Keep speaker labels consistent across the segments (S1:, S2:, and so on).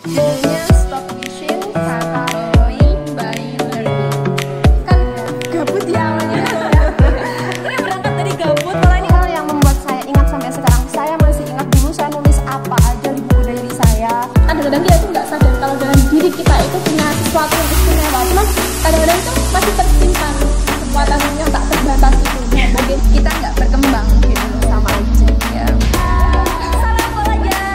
S1: Judulnya Stop Wishing, Start Doing by Learning. Kan gabut ya awalnya. Ini berangkat dari gabut. Kalau ini hal yang membuat saya ingat sampai sekarang. Saya masih ingat dulu saya nulis apa aja di buku diary saya. Kadang-kadang kita itu nggak sadar kalau dalam diri kita itu punya sesuatu yang istimewa. Cuman kadang-kadang itu masih tersimpan kekuatan yang tak terbatas itu. Nah, mungkin kita nggak berkembang gitu sama aja. Ya. Salam pelajar.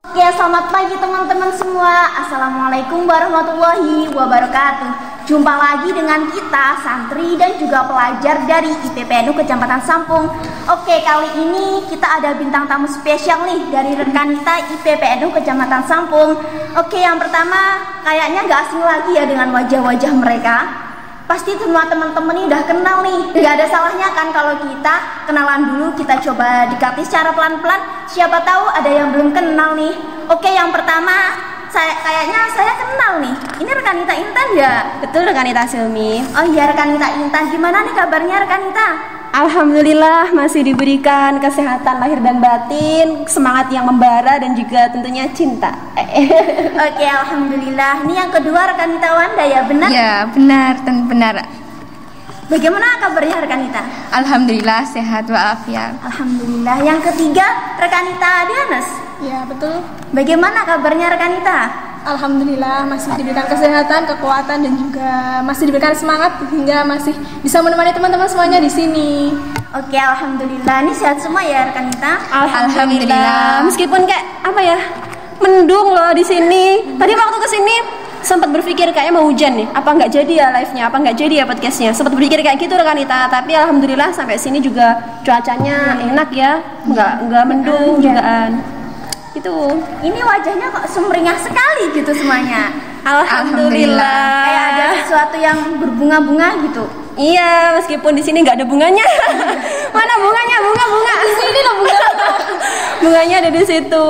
S2: Oke, selamat pagi teman-teman semua. Assalamualaikum warahmatullahi wabarakatuh. Jumpa lagi dengan kita, santri dan juga pelajar dari IPPNU Kecamatan Sampung. Oke, kali ini kita ada bintang tamu spesial nih dari rekan kita IPPNU Kecamatan Sampung. Oke, yang pertama kayaknya gak asing lagi ya dengan wajah-wajah mereka. Pasti semua teman-teman ini udah kenal nih. Gak ada salahnya kan kalau kita kenalan dulu, kita coba dekati secara pelan-pelan. Siapa tahu ada yang belum kenal nih. Oke, yang pertama kayaknya saya kenal nih. Ini rekan Nita Intan ya?
S3: Betul, rekan Nita Silmi.
S2: Oh iya, rekan Nita Intan. Gimana nih kabarnya rekan Nita?
S3: Alhamdulillah masih diberikan kesehatan lahir dan batin, semangat yang membara dan juga tentunya cinta.
S2: Oke, alhamdulillah. Ini yang kedua rekan Nita Wanda ya, benar?
S1: Ya, benar dan benar.
S2: Bagaimana kabarnya rekan Nita?
S1: Alhamdulillah sehat walafiat.
S2: Alhamdulillah. Yang ketiga rekan Nita Dianes.
S4: Ya, betul.
S2: Bagaimana kabarnya rekan Nita?
S4: Alhamdulillah masih diberikan kesehatan, kekuatan dan juga masih diberikan semangat hingga masih bisa menemani teman-teman semuanya di sini.
S2: Oke, alhamdulillah. Ini sehat semua ya rekan Nita?
S1: Alhamdulillah.
S3: Meskipun kayak apa ya, mendung loh di sini. Tadi waktu kesini sempat berpikir kayaknya mau hujan nih. Apa nggak jadi ya live-nya? Apa nggak jadi ya podcastnya? Sempat berpikir kayak gitu rekan Nita. Tapi alhamdulillah sampai sini juga cuacanya enak ya, nggak mendung jugaan. Itu.
S2: Ini wajahnya kok sumringah sekali gitu semuanya.
S3: Alhamdulillah.
S2: Kayak ada sesuatu yang berbunga-bunga gitu.
S3: Iya, meskipun di sini nggak ada bunganya. Mana bunganya? Bunga. Di sini loh bunga. Bunganya ada di situ.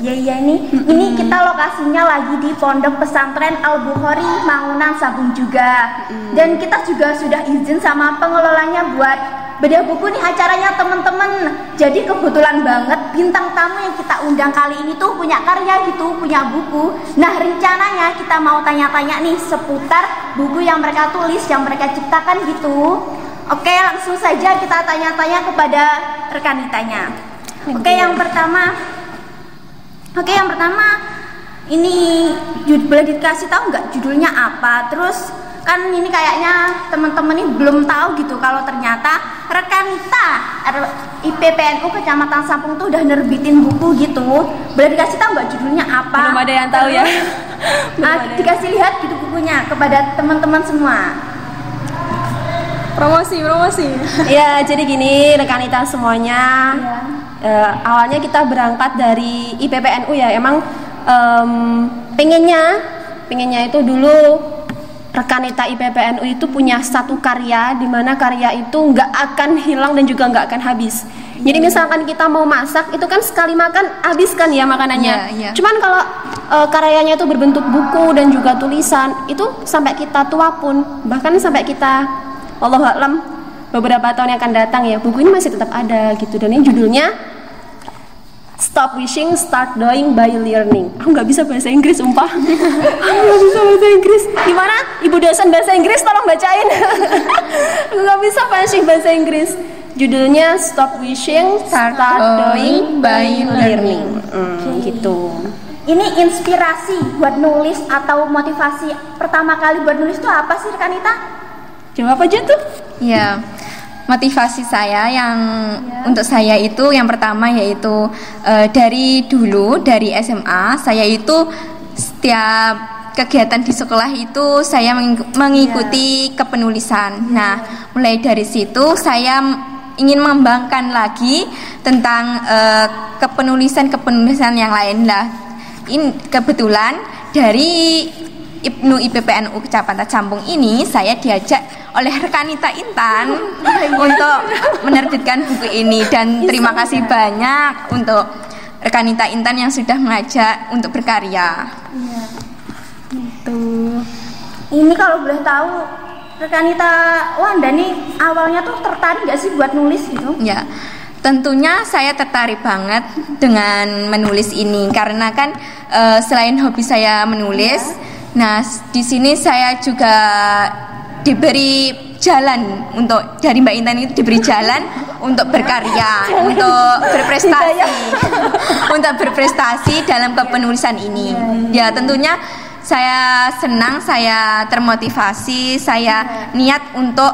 S2: Iya ini kita lokasinya lagi di Pondok Pesantren Al Bukhari Mangunan Sampung juga. Dan kita juga sudah izin sama pengelolanya buat bedah buku nih acaranya teman-teman. Jadi kebetulan banget bintang tamu yang kita undang kali ini tuh punya karya gitu, punya buku. Nah, rencananya kita mau tanya-tanya nih seputar buku yang mereka tulis, yang mereka ciptakan gitu. Oke, langsung saja kita tanya-tanya kepada rekan Nitanya. Oke, yang pertama ini boleh dikasih tahu nggak judulnya apa? Terus kan ini kayaknya teman-teman ini belum tahu gitu kalau ternyata rekan Nita IPPNU Kecamatan Sampung tuh udah nerbitin buku gitu. Boleh dikasih tahu nggak judulnya apa?
S3: Belum ada yang tahu ya.
S2: Dikasih lihat gitu bukunya kepada teman-teman semua.
S4: Promosi.
S3: Ya, jadi gini rekan Nita semuanya. Awalnya kita berangkat dari IPPNU ya. Emang pengennya itu dulu rekan Nita IPPNU itu punya satu karya, di mana karya itu nggak akan hilang dan juga nggak akan habis. Jadi misalkan kita mau masak itu kan sekali makan habis kan ya makanannya.
S1: Yeah.
S3: Cuman kalau karyanya itu berbentuk buku dan juga tulisan, itu sampai kita tua pun, bahkan sampai kita wallahu a'lam beberapa tahun yang akan datang ya, buku ini masih tetap ada gitu. Dan ini judulnya Stop Wishing, Start Doing by Learning. Aku nggak bisa bahasa Inggris, sumpah. Aku nggak bisa bahasa Inggris. Gimana? Ibu dosen bahasa Inggris, tolong bacain. Aku nggak bisa bahasa Inggris. Judulnya Stop Wishing, Start Doing by Learning. Gitu.
S2: Ini inspirasi buat nulis atau motivasi pertama kali buat nulis itu apa sih rekan Nita?
S3: Jawab aja tuh.
S1: Ya, motivasi saya untuk saya itu yang pertama yaitu dari SMA saya itu setiap kegiatan di sekolah itu saya mengikuti kepenulisan. Nah, mulai dari situ saya ingin mengembangkan lagi tentang kepenulisan yang lain lah. Ini kebetulan dari IPPNU Kecamatan Sampung ini saya diajak oleh rekan Nita Intan untuk menerbitkan buku ini, dan terima kasih banyak untuk rekan Nita Intan yang sudah mengajak untuk berkarya.
S2: Itu. Ini kalau boleh tahu Rekanita Wanda nih awalnya tuh tertarik gak sih buat nulis gitu?
S1: Ya, tentunya saya tertarik banget dengan menulis ini karena kan selain hobi saya menulis, nah di sini saya juga diberi jalan dari Mbak Intan itu diberi jalan untuk berkarya, untuk berprestasi, untuk berprestasi dalam kepenulisan ini. Ya tentunya saya senang, saya termotivasi, saya niat untuk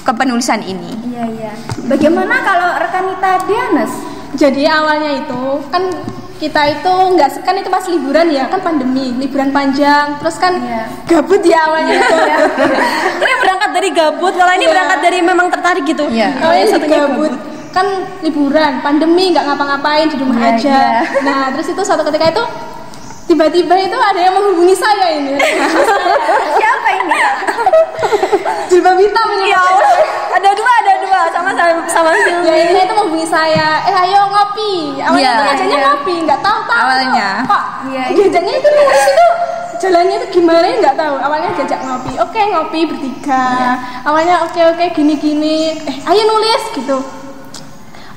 S1: kepenulisan ini.
S2: Iya. Bagaimana kalau rekanita Dianes?
S4: Jadi awalnya itu kan kita itu kan itu pas liburan ya, kan pandemi, liburan panjang, terus kan gabut ya awalnya.
S3: Ini berangkat dari gabut, kalau ini berangkat dari memang tertarik gitu.
S4: Awalnya satunya gabut. Kan liburan, pandemi, nggak ngapa-ngapain, di rumah aja. Nah, terus itu suatu ketika itu tiba-tiba itu ada yang menghubungi saya ini.
S2: Siapa ini?
S4: Jilbab hitam ini.
S3: Ada dua sama Silvi.
S4: Ya ini itu menghubungi saya. Ayo ngopi. Awalnya tuh ngajaknya ngopi, nggak tahu
S1: Awalnya.
S4: Kok diajaknya itu nulis itu jalannya itu gimana nggak tahu. Awalnya diajak ngopi. Oke, ngopi bertiga. Awalnya oke gini. Ayo nulis gitu.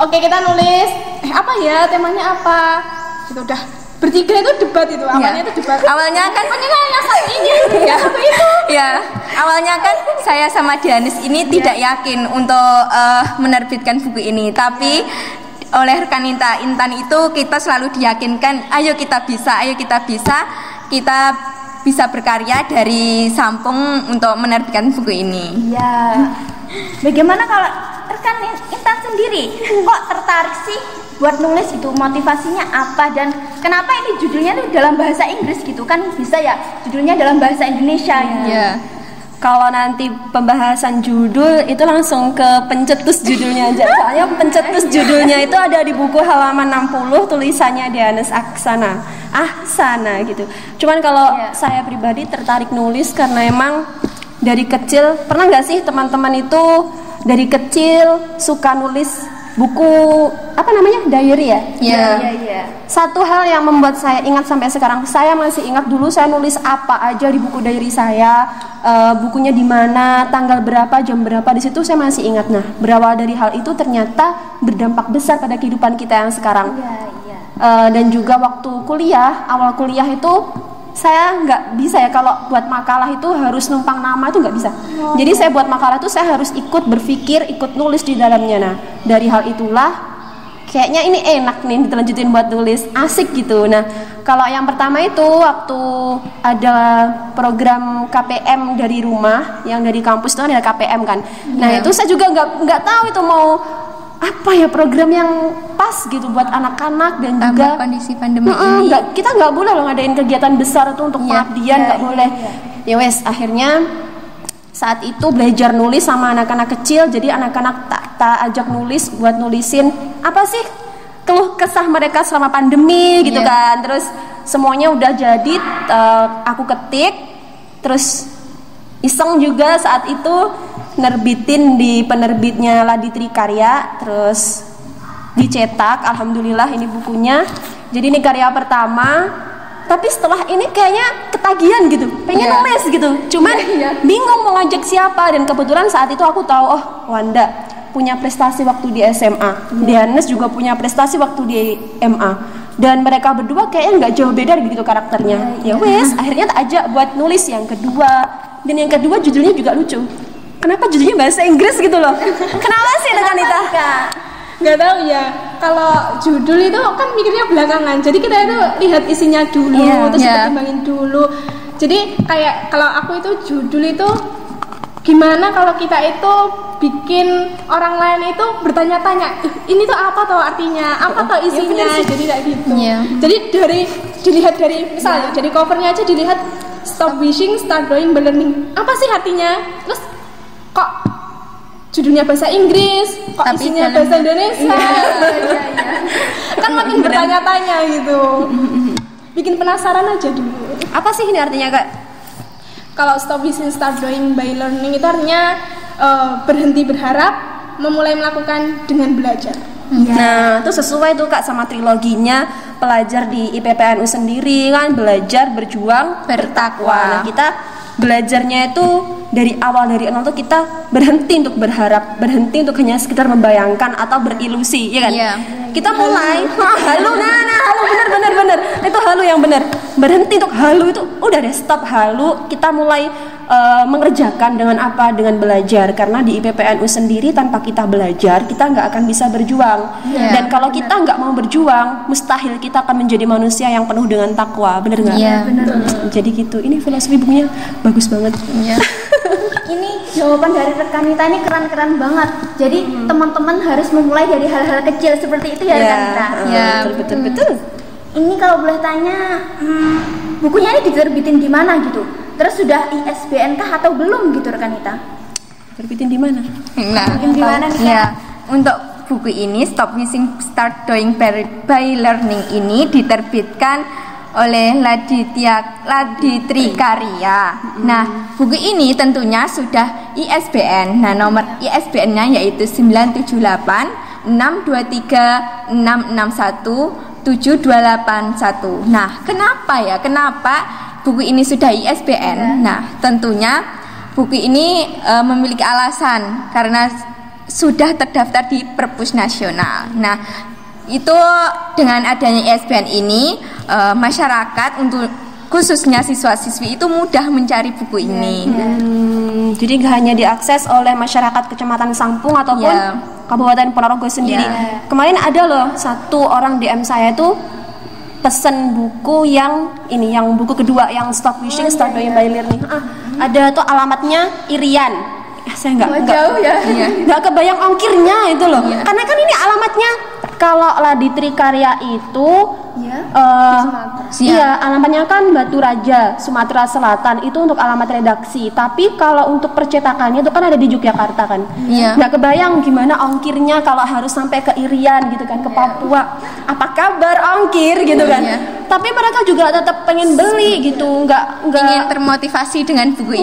S4: Oke, kita nulis. Apa ya temanya apa? Gitu udah. Bertiga itu debat itu, awalnya itu debat.
S1: Awalnya kan
S4: yang satu ini, yang satu itu.
S1: Ya, awalnya kan saya sama Dianis ini tidak yakin untuk menerbitkan buku ini, tapi oleh rekan Intan itu kita selalu diyakinkan, ayo kita bisa berkarya dari Sampung untuk menerbitkan buku ini.
S2: Iya. Bagaimana kalau rekan Intan sendiri kok tertarik sih buat nulis gitu, motivasinya apa dan kenapa ini judulnya tuh dalam bahasa Inggris gitu, kan bisa ya judulnya dalam bahasa Indonesia gitu.
S1: Ya.
S3: Kalau nanti pembahasan judul itu langsung ke pencetus judulnya aja. Soalnya pencetus judulnya itu ada di buku halaman 60, tulisannya Dianes Ahsana gitu. Cuman kalau saya pribadi tertarik nulis karena emang dari kecil, pernah nggak sih teman-teman itu dari kecil suka nulis buku apa namanya, diary ya?
S2: Iya.
S3: Satu hal yang membuat saya ingat sampai sekarang, saya masih ingat dulu saya nulis apa aja di buku diary saya, bukunya di mana, tanggal berapa, jam berapa, di situ saya masih ingat. Nah, berawal dari hal itu ternyata berdampak besar pada kehidupan kita yang sekarang. Dan juga waktu kuliah, awal kuliah itu saya nggak bisa ya kalau buat makalah itu harus numpang nama, itu nggak bisa. Jadi saya buat makalah itu saya harus ikut berpikir, ikut nulis di dalamnya. Nah, dari hal itulah kayaknya ini enak nih dilanjutin buat nulis, asik gitu. Nah, kalau yang pertama itu waktu ada program KPM dari rumah, yang dari kampus itu ada KPM kan. Nah, itu saya juga nggak tahu itu mau apa ya program yang pas gitu buat anak-anak dan juga
S1: kondisi pandemi ini.
S3: Kita nggak boleh loh ngadain kegiatan besar tuh untuk pengabdian, nggak boleh. Ya wes, akhirnya saat itu belajar nulis sama anak-anak kecil. Jadi anak-anak tak ajak nulis buat nulisin apa sih keluh kesah mereka selama pandemi gitu kan. Terus semuanya udah jadi, aku ketik, terus iseng juga saat itu nerbitin di penerbitnya Laditri Karya, terus dicetak. Alhamdulillah ini bukunya. Jadi ini karya pertama. Tapi setelah ini kayaknya ketagihan gitu, pengen nulis gitu. Cuman bingung mau ngajak siapa. Dan kebetulan saat itu aku tahu, oh Wanda punya prestasi waktu di SMA, Dianes juga punya prestasi waktu di MA. Dan mereka berdua kayaknya nggak jauh beda gitu karakternya. Ya wes, akhirnya tak ajak buat nulis yang kedua. Dan yang kedua judulnya juga lucu. Kenapa judulnya bahasa Inggris gitu loh? Kenapa sih dengan Ita?
S4: Nggak tahu ya. Kalau judul itu kan mikirnya belakangan. Jadi kita itu lihat isinya dulu, terus pertimbangin dulu. Jadi kayak kalau aku itu judul itu gimana kalau kita itu bikin orang lain itu bertanya-tanya, ini tuh apa tau artinya, apa tau isinya, jadi kayak gitu. Jadi dilihat dari misalnya, jadi covernya aja dilihat stop wishing, start drawing, learning. Apa sih artinya? Terus kok judulnya bahasa Inggris, kok tapi isinya bahasa Indonesia? Kan makin bertanya-tanya gitu. Bikin penasaran aja dulu.
S3: Apa sih ini artinya Kak?
S4: Kalau stop wishing, start drawing by learning itu artinya berhenti berharap, memulai melakukan dengan belajar.
S3: Nah, itu sesuai tuh Kak sama triloginya pelajar di IPPNU sendiri kan, belajar, berjuang, bertakwa. Nah, kita belajarnya itu dari awal dari nol tuh kita berhenti untuk berharap, berhenti untuk hanya sekedar membayangkan atau berilusi, ya kan? Kita mulai halu, halu bener itu halu yang bener. Berhenti untuk halu itu udah deh, stop halu. Kita mulai mengerjakan dengan apa? Dengan belajar. Karena di IPPNU sendiri tanpa kita belajar kita nggak akan bisa berjuang. Dan kalau kita nggak mau berjuang, mustahil kita akan menjadi manusia yang penuh dengan takwa. Bener nggak? Jadi gitu. Ini filosofi bukunya bagus banget.
S2: Ini jawaban dari rekan Nita ini keren-keren banget. Jadi teman-teman harus memulai dari hal-hal kecil seperti itu ya rekan Nita.
S3: Betul.
S2: Ini kalau boleh tanya, bukunya ini diterbitin di mana gitu? Terus sudah ISBN kah atau belum gitu rekan Nita?
S3: Terbitin di mana?
S2: Di mana nih?
S1: Ya, untuk buku ini Stop Wishing Start Doing by Learning ini diterbitkan oleh Laditri Karya. Nah, buku ini tentunya sudah ISBN. Nah, nomor ISBN-nya yaitu 978 623 661 7281. Nah, kenapa buku ini sudah ISBN? Nah, tentunya buku ini memiliki alasan karena sudah terdaftar di Perpus Nasional. Nah, itu dengan adanya ISBN ini masyarakat untuk khususnya siswa-siswi itu mudah mencari buku ini.
S3: Jadi nggak hanya diakses oleh masyarakat Kecamatan Sampung ataupun Kabupaten Ponorogo sendiri. Kemarin ada loh satu orang DM saya tuh pesen buku yang ini, yang buku kedua yang Stop Wishing Start Doing by Learning. Ada tuh alamatnya Irian. Saya nggak kebayang ongkirnya itu loh. Karena kan ini alamatnya kalau Laditri Karya itu alamatnya kan Batu Raja, Sumatera Selatan. Itu untuk alamat redaksi. Tapi kalau untuk percetakannya itu kan ada di Yogyakarta kan. Nggak kebayang gimana ongkirnya kalau harus sampai ke Irian gitu kan, ke Papua. Apa kabar ongkir gitu kan. Tapi mereka juga tetap pengen beli gitu, nggak
S1: ingin termotivasi dengan buku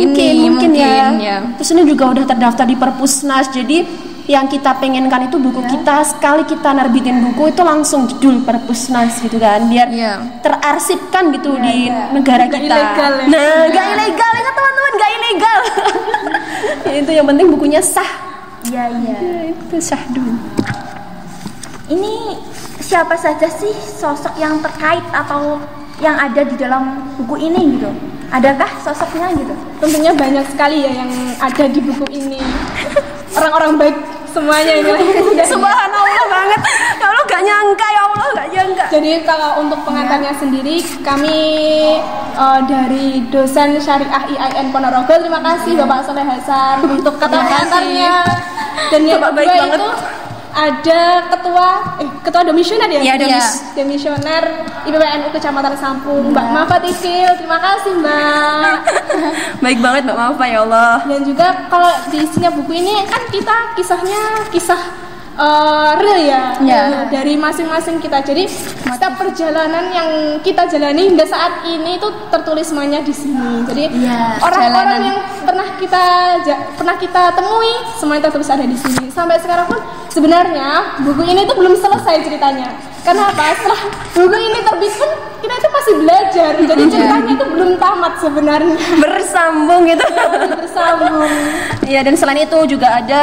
S3: mungkin ya. Terus ini juga udah terdaftar di Perpusnas. Jadi yang kita pengenkan itu buku kita sekali kita nerbitin buku itu langsung judul Perpusnas gitu kan, biar terarsipkan gitu di negara kita.
S4: Ilegal, ya.
S3: Nah, nggak ilegal ya teman-teman, nggak ilegal. Itu yang penting bukunya sah. Itu sah dulu.
S2: Ini siapa saja sih sosok yang terkait atau yang ada di dalam buku ini gitu? Adakah sosoknya gitu?
S4: Tentunya banyak sekali ya yang ada di buku ini. Orang-orang baik semuanya ini.
S3: Subhanallah banget. Ya Allah, gak nyangka, ya Allah, gak nyangka.
S4: Jadi kalau untuk pengantarnya sendiri kami dari dosen Syariah IAIN Ponorogo, terima kasih Bapak Soleh Hasan untuk kata pengantarnya. Dan yang kedua itu ada ketua demisioner ya? Demisioner IPPNU Kecamatan Sampung, Mbak Mafa Tisil. Terima kasih Mbak.
S3: Baik banget Mbak Mafa, ya Allah.
S4: Dan juga kalau di isinya buku ini kan kita kisah real ya, dari masing-masing kita. Jadi setiap perjalanan yang kita jalani hingga saat ini itu tertulis semuanya di sini. Jadi orang-orang yang pernah kita temui semuanya tertulis ada di sini. Sampai sekarang pun sebenarnya buku ini tuh belum selesai ceritanya. Kenapa? Setelah buku ini terbit pun kita itu masih belajar. Jadi ceritanya itu belum tamat sebenarnya.
S3: Bersambung gitu.
S4: Bersambung.
S3: Iya, dan selain itu juga ada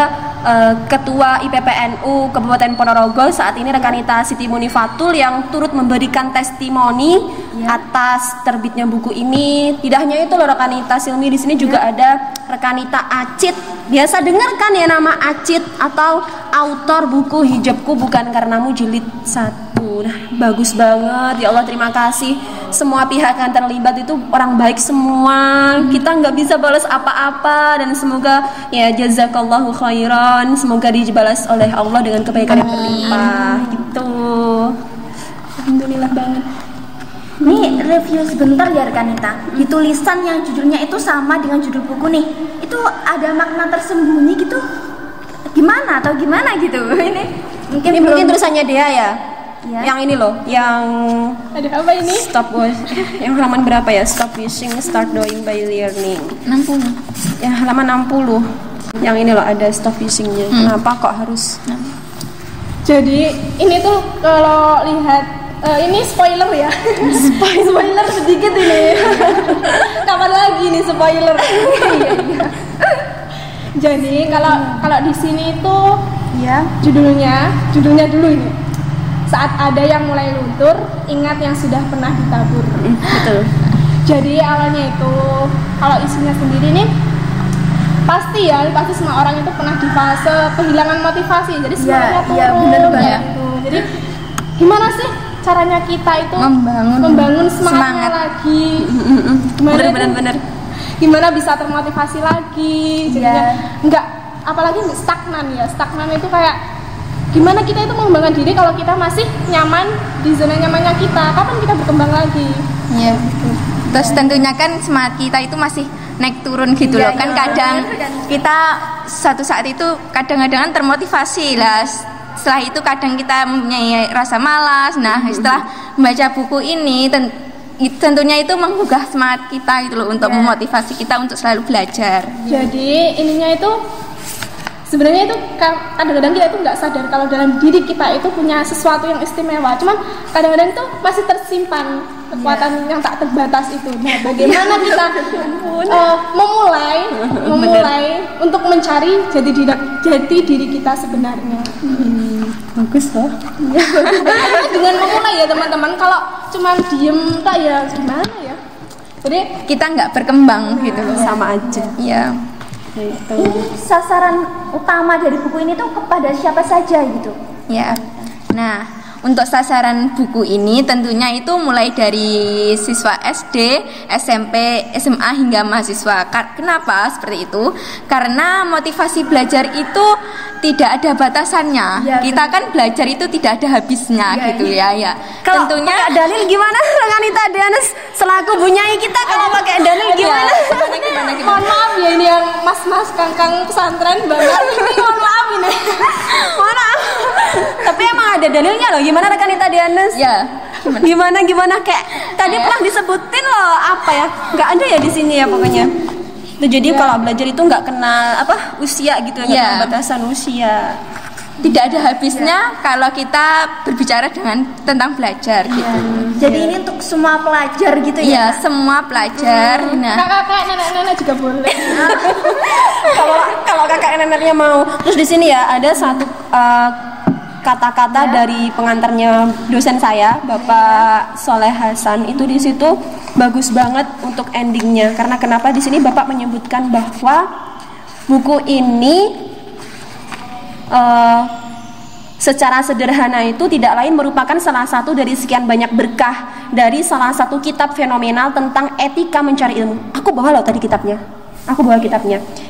S3: Ketua IPPNU Kabupaten Ponorogo saat ini rekanita Siti Munifatul yang turut memberikan testimoni atas terbitnya buku ini. Tidak hanya itu loh rekanita Silmi, di sini juga ada rekanita Acit. Biasa dengar kan ya nama Acit atau autor buku Hijabku Bukan Karenamu jilid 1. Nah, bagus banget. Ya Allah, terima kasih. Semua pihak yang terlibat itu orang baik semua. Kita nggak bisa balas apa-apa, dan semoga ya jazakallahu khairan. Semoga dibalas oleh Allah dengan kebaikan yang berlimpah. Gitu. Alhamdulillah banget.
S2: Ini review sebentar ya rekanita. Di tulisan yang judulnya itu sama dengan judul buku nih. Itu ada makna tersembunyi gitu. Gimana atau gimana gitu? Ini
S3: mungkin tulisannya dia ya. Yang ini loh, yang
S4: ada apa ini?
S3: Stop yang halaman berapa ya? Stop Wishing Start Doing by Learning
S1: 60.
S3: Ya, halaman 60. Yang ini loh ada stop wishingnya. Kenapa kok harus?
S4: Jadi ini tuh kalau lihat ini spoiler ya. Spoiler sedikit ini. Kapan lagi nih spoiler? Jadi kalau di sini itu
S2: Ya.
S4: judulnya dulu ini. Saat ada yang mulai luntur, ingat yang sudah pernah ditabur.
S3: Betul.
S4: Jadi awalnya itu kalau isinya sendiri nih pasti semua orang itu pernah di fase kehilangan motivasi. Jadi semangatnya turun
S2: bener banget.
S4: gitu. Jadi gimana sih caranya kita itu membangun semangatnya lagi?
S3: Bener.
S4: Gimana bisa termotivasi lagi? Jadinya enggak, apalagi stagnan ya. Stagnan itu kayak gimana kita itu mengembangkan diri kalau kita masih nyaman di zona nyamannya kita? Kapan kita berkembang lagi?
S1: Iya. Terus tentunya kan semangat kita itu masih naik turun gitu loh kan, kadang kita suatu saat itu kadang-kadang termotivasi lah, setelah itu kadang kita mempunyai rasa malas. Nah setelah membaca buku ini tentunya itu menggugah semangat kita gitu loh, untuk memotivasi kita untuk selalu belajar.
S4: Jadi ininya itu sebenarnya itu kadang-kadang kita itu nggak sadar kalau dalam diri kita itu punya sesuatu yang istimewa, cuman kadang-kadang itu masih tersimpan kekuatan yang tak terbatas itu. Nah, bagaimana kita memulai untuk mencari jati diri kita sebenarnya.
S3: Bagus loh.
S4: Dengan memulai ya teman-teman. Kalau cuma diem tak ya gimana ya? Jadi
S1: Kita nggak berkembang gitu loh.
S3: Sama aja.
S1: Iya.
S3: Gitu.
S2: Sasaran utama dari buku ini tuh kepada siapa saja gitu?
S1: Ya. Nah, untuk sasaran buku ini tentunya itu mulai dari siswa SD, SMP, SMA hingga mahasiswa. Kenapa seperti itu? Karena motivasi belajar itu tidak ada batasannya.
S2: Ya,
S1: kita kan belajar itu tidak ada habisnya gitu ya.
S3: Kalau
S1: Tentunya
S3: pakai dalil gimana? Rekanita Dianes selaku bunyai kita kalau pakai dalil gimana?
S1: gimana?
S4: mohon maaf ya ini yang mas-mas kangkang pesantren banget. Ini mohon maaf ini.
S3: Mana? Tapi emang ada dalilnya loh. Gimana Rekanita Dianes?
S1: Ya.
S3: Gimana kayak tadi pernah disebutin loh apa ya? Nggak ada ya di sini ya pokoknya. Tuh, jadi kalau belajar itu nggak kenal usia gitu, nggak kenal batasan usia.
S1: Tidak ada habisnya kalau kita berbicara tentang belajar gitu.
S2: Jadi ini untuk semua pelajar gitu
S1: Iya,
S2: ya?
S1: semua pelajar. Nah,
S4: Kakak, nenek-nenek juga boleh.
S3: Kalau kakak neneknya mau. Terus di sini ya ada satu kata-kata dari pengantarnya dosen saya, Bapak Soleh Hasan, itu di situ bagus banget untuk endingnya. Karena kenapa di sini Bapak menyebutkan bahwa buku ini secara sederhana itu tidak lain merupakan salah satu dari sekian banyak berkah dari salah satu kitab fenomenal tentang etika mencari ilmu. Aku bawa loh tadi kitabnya.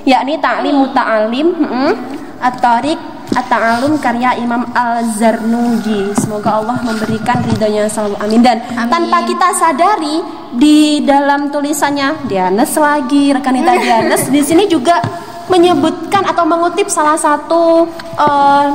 S3: Yakni Ta'lim Muta'alim At-Tariq At-Ta'alum karya Imam Al-Zarnuji. Semoga Allah memberikan ridhonya selalu, amin. Dan tanpa kita sadari di dalam tulisannya Dianes lagi, Rekanita Dianes di sini juga menyebutkan atau mengutip salah satu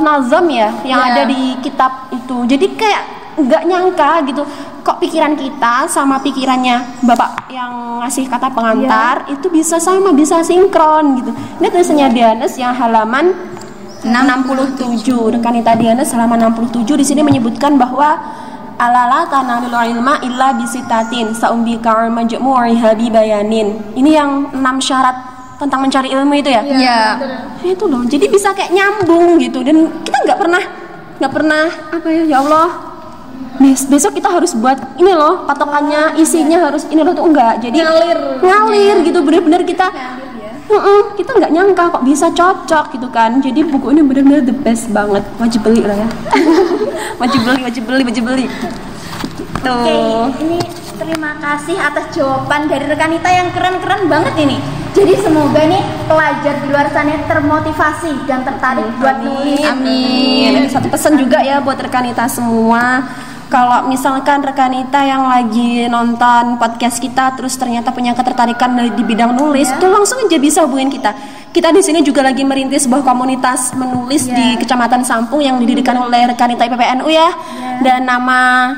S3: nazam ya yang ada di kitab itu. Jadi kayak nggak nyangka gitu, kok pikiran kita sama pikirannya Bapak yang ngasih kata pengantar itu bisa sama, bisa sinkron gitu. Ini tulisannya Dianes yang halaman 67. Rekanita Dianes halaman 67 di sini menyebutkan bahwa alala tanalul ilma illa bisitatin saumbika majmu'iha bi bayanin. Ini yang 6 syarat tentang mencari ilmu itu ya?
S1: Iya.
S3: Itu loh. Jadi bisa kayak nyambung gitu, dan kita nggak pernah apa ya Allah. Besok kita harus buat ini loh, patokannya isinya harus ini loh, tuh enggak. Jadi ngalir gitu, bener-bener kita kita nggak nyangka kok bisa cocok gitu kan. Jadi buku ini benar-benar the best banget, wajib beli lah ya. wajib beli tuh.
S2: Oke, ini terima kasih atas jawaban dari Rekanita yang keren-keren banget ini. Jadi semoga nih pelajar di luar sana termotivasi dan tertarik buat nulis.
S3: Amin. Satu pesan juga ya buat Rekanita semua. Kalau misalkan Rekanita yang lagi nonton podcast kita terus ternyata punya ketertarikan di bidang nulis, itu langsung aja bisa hubungin kita. Kita di sini juga lagi merintis sebuah komunitas menulis di Kecamatan Sampung yang didirikan oleh Rekanita IPPNU ya. Dan nama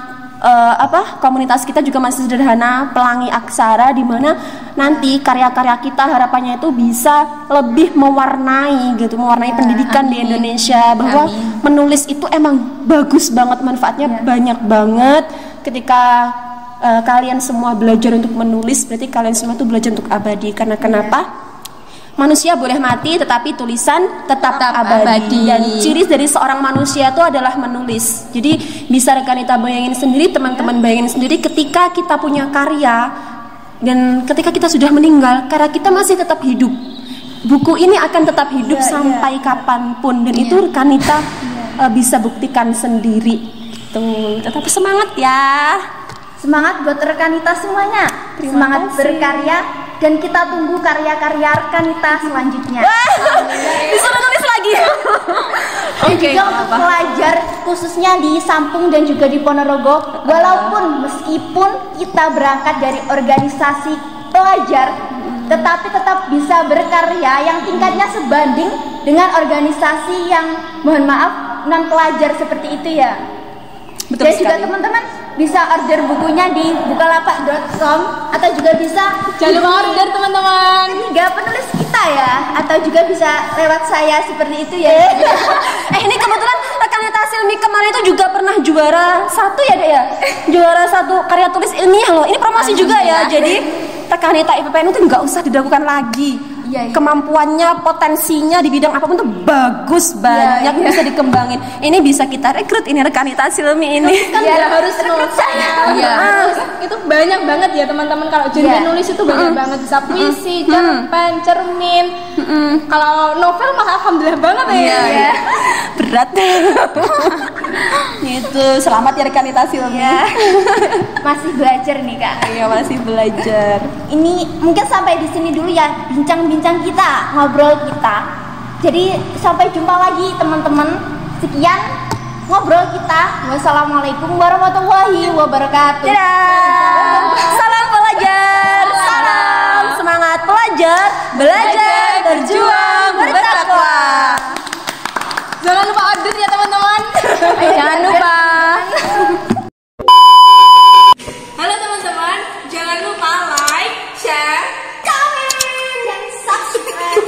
S3: komunitas kita juga masih sederhana, Pelangi Aksara, di mana nanti karya-karya kita harapannya itu bisa lebih mewarnai gitu, mewarnai pendidikan di Indonesia, bahwa menulis itu emang bagus banget, manfaatnya banyak banget. Ketika kalian semua belajar untuk menulis, berarti kalian semua tuh belajar untuk abadi. Karena kenapa? Manusia boleh mati, tetapi tulisan tetap abadi. Dan ciri dari seorang manusia itu adalah menulis. Jadi bisa Rekanita bayangin sendiri, teman-teman bayangin sendiri, ketika kita punya karya dan ketika kita sudah meninggal, karya kita masih tetap hidup. Buku ini akan tetap hidup sampai kapanpun, dan itu Rekanita bisa buktikan sendiri. Tuh, tetap semangat ya.
S2: Semangat buat Rekanita semuanya. Semangat berkarya, dan kita tunggu karya-karya Rekanita selanjutnya.
S3: Disuruh nulis lagi.
S2: Dan juga untuk pelajar khususnya di Sampung dan juga di Ponorogo, walaupun meskipun kita berangkat dari organisasi pelajar, tetapi tetap bisa berkarya yang tingkatnya sebanding dengan organisasi yang, mohon maaf, non pelajar seperti itu ya.
S3: Betul
S2: dan
S3: sekali.
S2: juga teman-teman bisa order bukunya di bukalapak.com, atau juga bisa
S4: Jangan lupa order teman-teman.
S2: ketiga penulis kita ya, atau juga bisa lewat saya seperti itu ya.
S3: Ini kebetulan Rekanita Silmi kemarin itu juga pernah juara 1 ya, Dek ya? Juara 1 karya tulis ilmiah loh. Ini promosi juga ya. Jadi Rekanita IPPN itu nggak usah diragukan lagi. Kemampuannya, potensinya di bidang apapun tuh bagus banget, bisa dikembangin. Ini bisa kita rekrut, ini Rekanita Silmi ini.
S4: Kan harus rekrut saya. Itu banyak banget ya teman-teman. Kalau genre nulis itu banyak banget, bisa puisi, cerpen, cermin. Kalau novel mah alhamdulillah banget ya.
S3: Berat. Gitu. Selamat ya Rekanita Silmi.
S2: Masih belajar nih Kak.
S3: Iya, masih belajar.
S2: Ini mungkin sampai di sini dulu ya bincang-bincang kita, ngobrol kita. Jadi sampai jumpa lagi teman-teman. Sekian ngobrol kita. Wassalamualaikum warahmatullahi wabarakatuh.
S3: Salam pelajar. Salam semangat pelajar. Belajar, berjuang, bertakwa.
S4: Jangan lupa order ya teman-teman.
S1: Jangan lupa.
S4: Halo teman-teman, jangan lupa like, share,
S2: Komen dan subscribe.